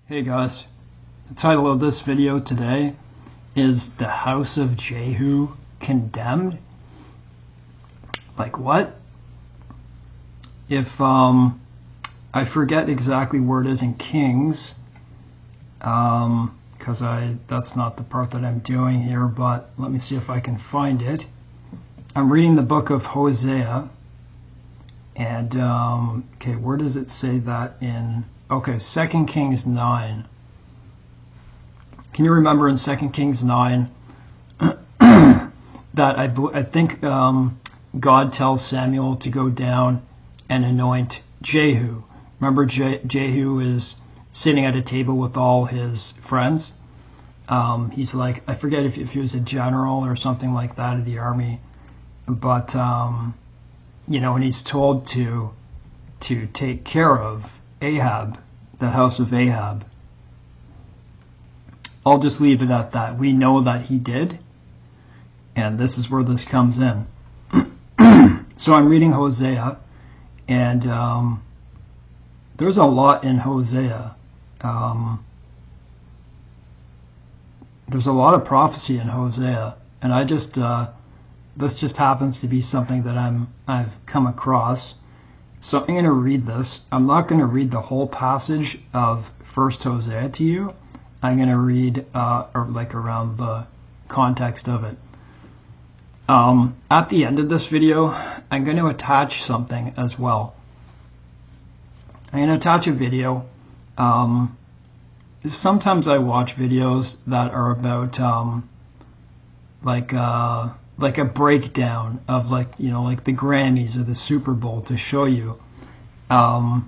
Hey guys, the title of this video today is The House of Jehu Condemned. Like what? If I forget exactly where it is in Kings, because that's not the part that I'm doing here, but let me see if I can find it. I'm reading the book of Hosea, and okay, where does it say that in? Okay, 2 Kings 9. Can you remember in 2 Kings 9 that I think God tells Samuel to go down and anoint Jehu? Remember, Jehu is sitting at a table with all his friends. He's like, I forget if he was a general or something like that of the army, but you know, and he's told to take care of Ahab, the house of Ahab. I'll just leave it at that. We know that he did, and this is where this comes in. So I'm reading Hosea, and there's a lot in Hosea. There's a lot of prophecy in Hosea, and I just this just happens to be something that I've come across. So I'm going to read this. I'm not going to read the whole passage of 1 Hosea to you. I'm going to read or like around the context of it. At the end of this video, I'm going to attach something as well. I'm going to attach a video. Sometimes I watch videos that are about like a breakdown of, like, you know, like the Grammys or the Super Bowl, to show you that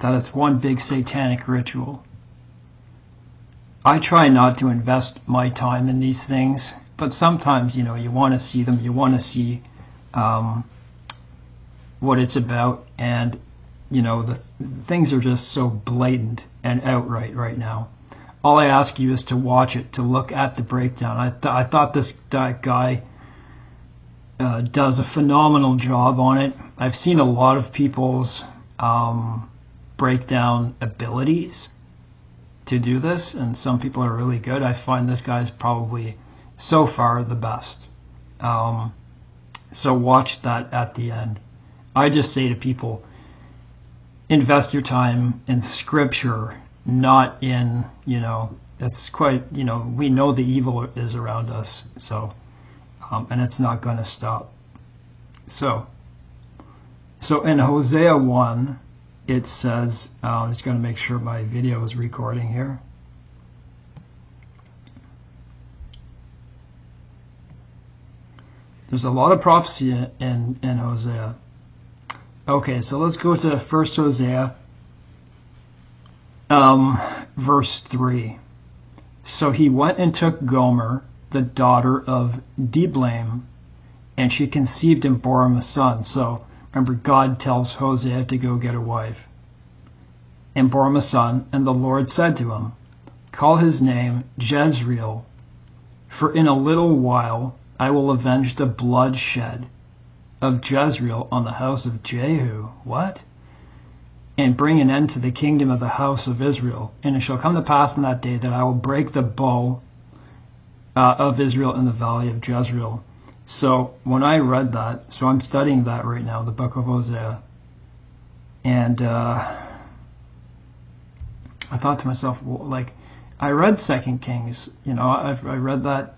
it's one big satanic ritual. I try not to invest my time in these things, but sometimes, you know, you want to see them, you want to see what it's about, and, you know, the things are just so blatant and outright right now. All I ask you is to watch it, to look at the breakdown. I thought this guy does a phenomenal job on it. I've seen a lot of people's breakdown abilities to do this, and some people are really good. I find this guy's probably so far the best. So watch that at the end. I just say to people, invest your time in scripture, not in, you know, it's quite, you know, we know the evil is around us, so and it's not going to stop. So in Hosea 1, it says, I'm just going to make sure my video is recording here. There's a lot of prophecy in Hosea. Okay, so let's go to 1 Hosea verse 3. So he went and took Gomer, the daughter of Diblaim, and she conceived and bore him a son. So remember, God tells Hosea to go get a wife, and bore him a son. And the Lord said to him, call his name Jezreel, for in a little while I will avenge the bloodshed of Jezreel on the house of Jehu. What? And bring an end to the kingdom of the house of Israel. And it shall come to pass in that day that I will break the bow of Israel in the valley of Jezreel. So when I read that, so I'm studying that right now, the book of Hosea, and I thought to myself, well, like, I read 2 Kings, you know, I read that,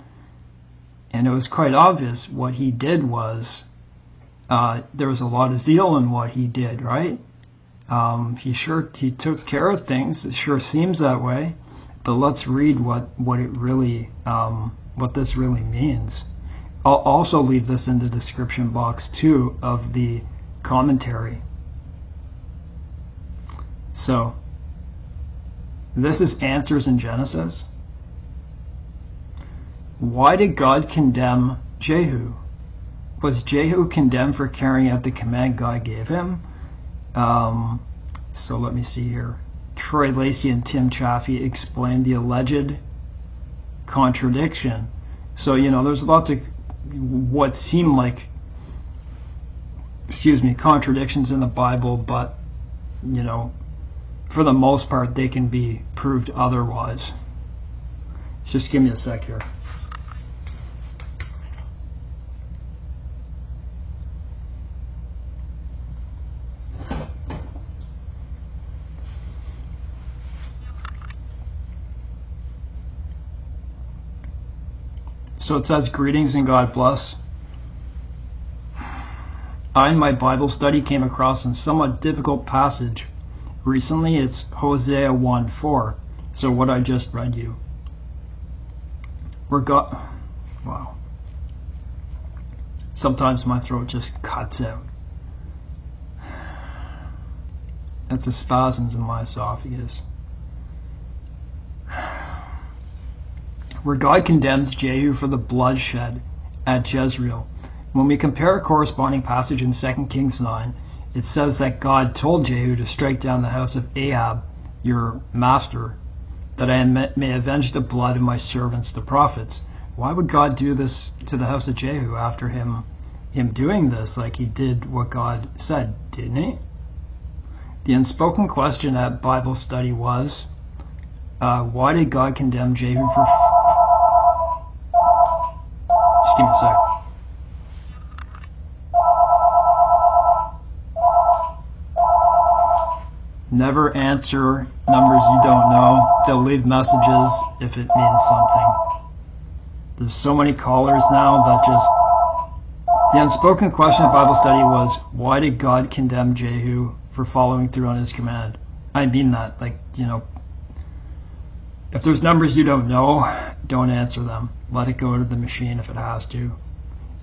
and it was quite obvious what he did was, there was a lot of zeal in what he did, right? He took care of things. It sure seems that way. But let's read what it really, what this really means. I'll also leave this in the description box too of the commentary. So this is Answers in Genesis. Why did God condemn Jehu? Was Jehu condemned for carrying out the command God gave him? So let me see here. Troy Lacey and Tim Chaffee explained the alleged contradiction. So, you know, there's lots of what seem like, contradictions in the Bible, but, you know, for the most part, they can be proved otherwise. Just give me a sec here. So it says, greetings and God bless. I, in my Bible study, came across a somewhat difficult passage. Recently, it's Hosea 1:4. So what I just read you. Wow. Sometimes my throat just cuts out. That's the spasms in my esophagus. Where God condemns Jehu for the bloodshed at Jezreel. When we compare a corresponding passage in 2 Kings 9, it says that God told Jehu to strike down the house of Ahab, your master, that I may avenge the blood of my servants, the prophets. Why would God do this to the house of Jehu after him doing this? Like, he did what God said, didn't he? The unspoken question at Bible study was, why did God condemn Jehu for... Just give me a sec. Never answer numbers you don't know. They'll leave messages if it means something. There's so many callers now that just... The unspoken question of Bible study was, why did God condemn Jehu for following through on his command? I mean that, like, you know, if there's numbers you don't know, don't answer them. Let it go to the machine if it has to.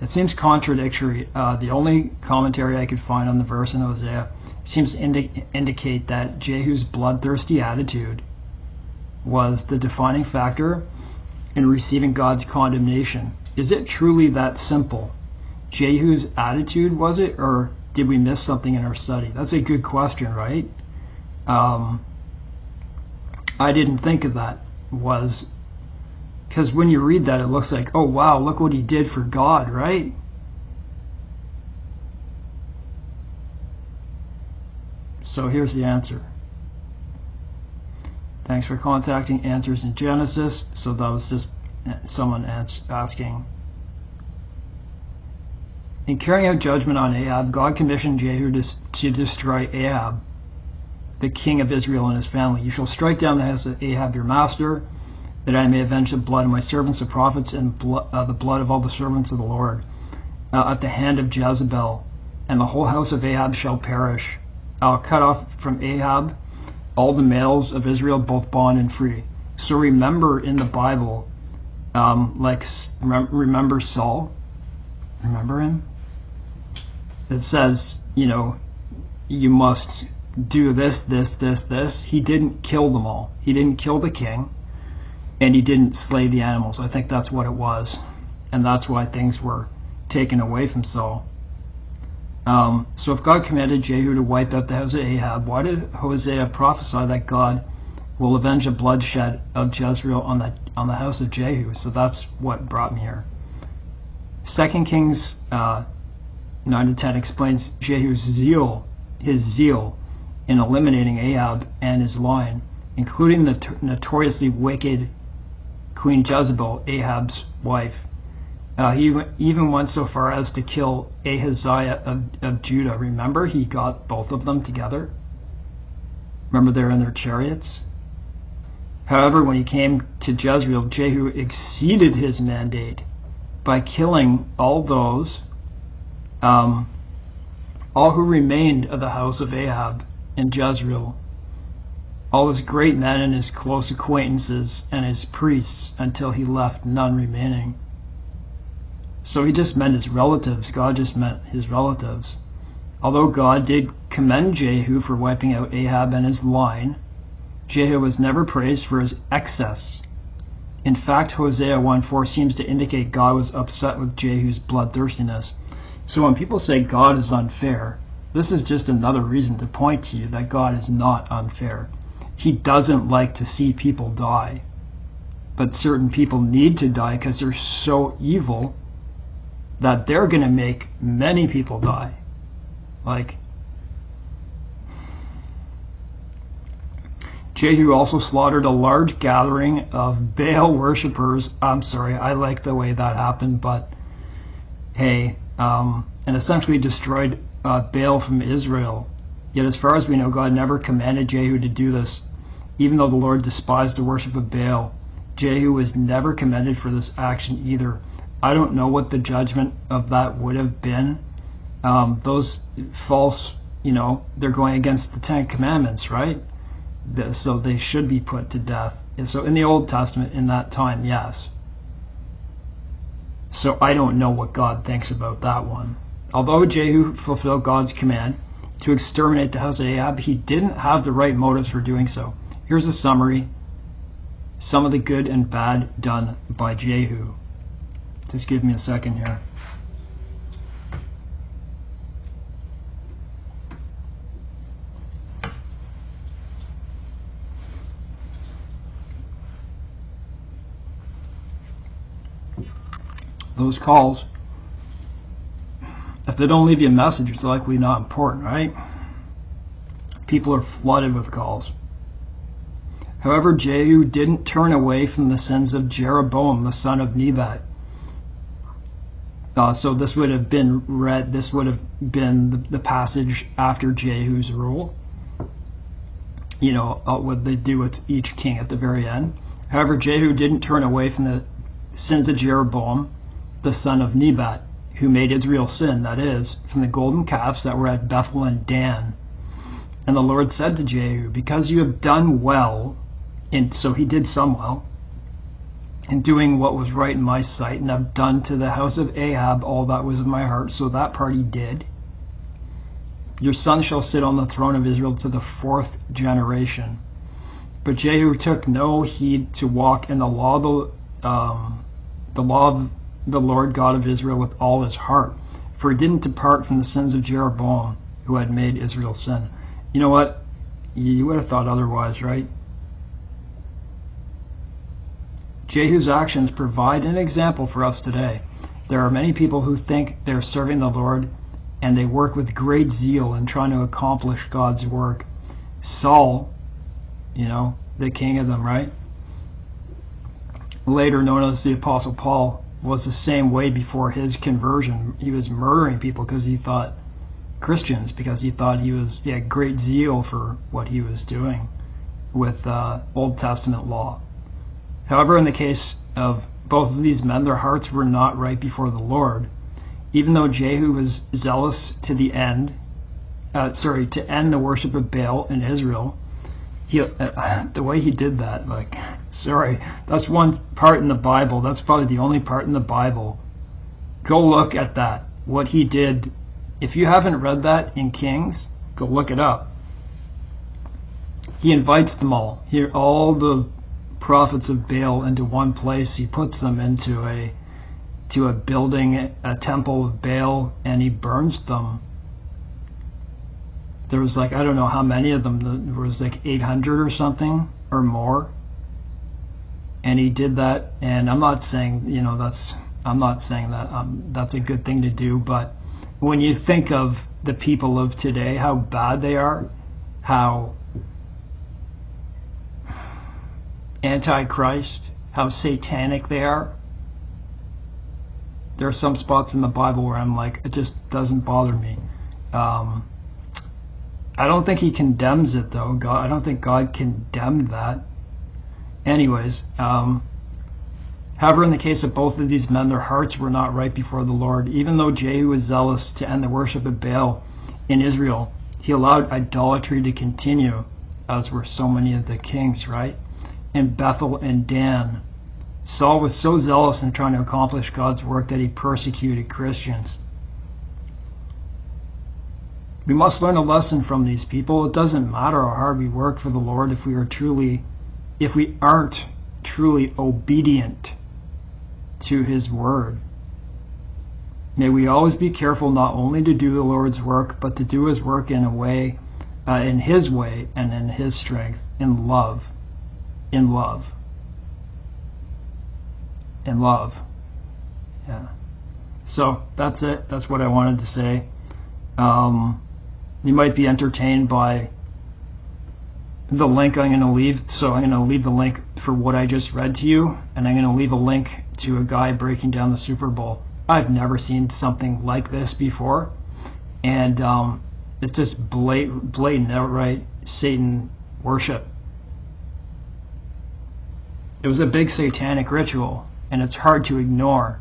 It seems contradictory. The only commentary I could find on the verse in Hosea seems to indicate that Jehu's bloodthirsty attitude was the defining factor in receiving God's condemnation. Is it truly that simple? Jehu's attitude, was it, or did we miss something in our study? That's a good question, right? I didn't think of that. Was because when you read that, it looks like, oh wow, look what he did for God, right? So here's the answer. Thanks for contacting Answers in Genesis. So that was just someone asking. In carrying out judgment on Ahab, God commissioned Jehu to destroy Ahab, the king of Israel and his family. You shall strike down the house of Ahab your master, that I may avenge the blood of my servants the prophets and the blood of all the servants of the Lord at the hand of Jezebel, and the whole house of Ahab shall perish. I'll cut off from Ahab all the males of Israel, both bond and free. So remember in the Bible, remember Saul? Remember him? It says, you know, you must do this, this, this, this. He didn't kill them all. He didn't kill the king, and he didn't slay the animals. I think that's what it was. And that's why things were taken away from Saul. So if God commanded Jehu to wipe out the house of Ahab, why did Hosea prophesy that God will avenge the bloodshed of Jezreel on the house of Jehu? So that's what brought me here. 2 Kings 9-10 explains Jehu's zeal, in eliminating Ahab and his line, including the notoriously wicked Queen Jezebel, Ahab's wife. He even went so far as to kill Ahaziah of Judah. Remember, he got both of them together. Remember, they're in their chariots. However, when he came to Jezreel, Jehu exceeded his mandate by killing all those, all who remained of the house of Ahab in Jezreel, all his great men and his close acquaintances and his priests, until he left none remaining. So he just meant his relatives. God just meant his relatives. Although God did commend Jehu for wiping out Ahab and his line, Jehu was never praised for his excess. In fact, Hosea 1:4 seems to indicate God was upset with Jehu's bloodthirstiness. So when people say God is unfair, this is just another reason to point to you that God is not unfair. He doesn't like to see people die. But certain people need to die because they're so evil that they're going to make many people die. Like, Jehu also slaughtered a large gathering of Baal worshippers. I'm sorry, I like the way that happened, but hey, and essentially destroyed Baal from Israel. Yet as far as we know, God never commanded Jehu to do this. Even though the Lord despised the worship of Baal, Jehu was never commended for this action either. I don't know what the judgment of that would have been. Those false, they're going against the Ten Commandments, right? So they should be put to death. And so in the Old Testament, in that time, yes. So I don't know what God thinks about that one. Although Jehu fulfilled God's command to exterminate the house of Ahab, he didn't have the right motives for doing so. Here's a summary. Some of the good and bad done by Jehu. Just give me a second here. Those calls, if they don't leave you a message, it's likely not important, right? People are flooded with calls. However, Jehu didn't turn away from the sins of Jeroboam, the son of Nebat. So this would have been read, this would have been the passage after Jehu's rule. What they do with each king at the very end. However, Jehu didn't turn away from the sins of Jeroboam, the son of Nebat, who made Israel sin, that is, from the golden calves that were at Bethel and Dan. And the Lord said to Jehu, because you have done well, and so he did some well, in doing what was right in my sight, and have done to the house of Ahab all that was in my heart, so that part he did. Your son shall sit on the throne of Israel to the 4th generation. But Jehu took no heed to walk in the law of the Lord God of Israel with all his heart, for he didn't depart from the sins of Jeroboam, who had made Israel sin. You know what? You would have thought otherwise, right? Jehu's actions provide an example for us today. There are many people who think they're serving the Lord, and they work with great zeal in trying to accomplish God's work. Saul, the king of them, right? Later known as the Apostle Paul, was the same way before his conversion. He was murdering people because he thought he had great zeal for what he was doing with Old Testament law. However, in the case of both of these men, their hearts were not right before the Lord. Even though Jehu was zealous to end the worship of Baal in Israel, the way he did that, that's one part in the Bible. That's probably the only part in the Bible. Go look at that. What he did. If you haven't read that in Kings, go look it up. He invites them all. All the prophets of Baal into one place. He puts them into a building, a temple of Baal, and he burns them. There was I don't know how many of them. There was 800 or something or more. And he did that, and I'm not saying that that's a good thing to do, but when you think of the people of today, how bad they are, how anti-Christ, how satanic they are, there are some spots in the Bible where I'm it just doesn't bother me. I don't think he condemns it, though. I don't think God condemned that. Anyways, however, in the case of both of these men, their hearts were not right before the Lord. Even though Jehu was zealous to end the worship of Baal in Israel, he allowed idolatry to continue, as were so many of the kings, right? In Bethel and Dan, Saul was so zealous in trying to accomplish God's work that he persecuted Christians. We must learn a lesson from these people. It doesn't matter how hard we work for the Lord if we aren't truly obedient to his word. May we always be careful not only to do the Lord's work, but to do his work in his way and in his strength, in love. Yeah. So that's it. That's what I wanted to say. You might be entertained by the link I'm going to leave. So I'm going to leave the link for what I just read to you, and I'm going to leave a link to a guy breaking down the Super Bowl. I've never seen something like this before, and it's just blatant outright Satan worship. It was a big satanic ritual, and it's hard to ignore.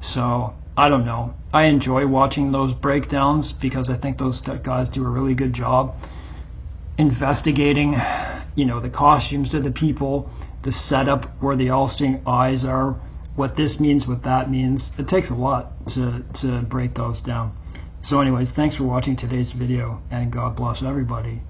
So I don't know. I enjoy watching those breakdowns because I think those guys do a really good job investigating, the costumes of the people, the setup where the all-seeing eyes are, what this means, what that means. It takes a lot to break those down. So anyways, thanks for watching today's video, and God bless everybody.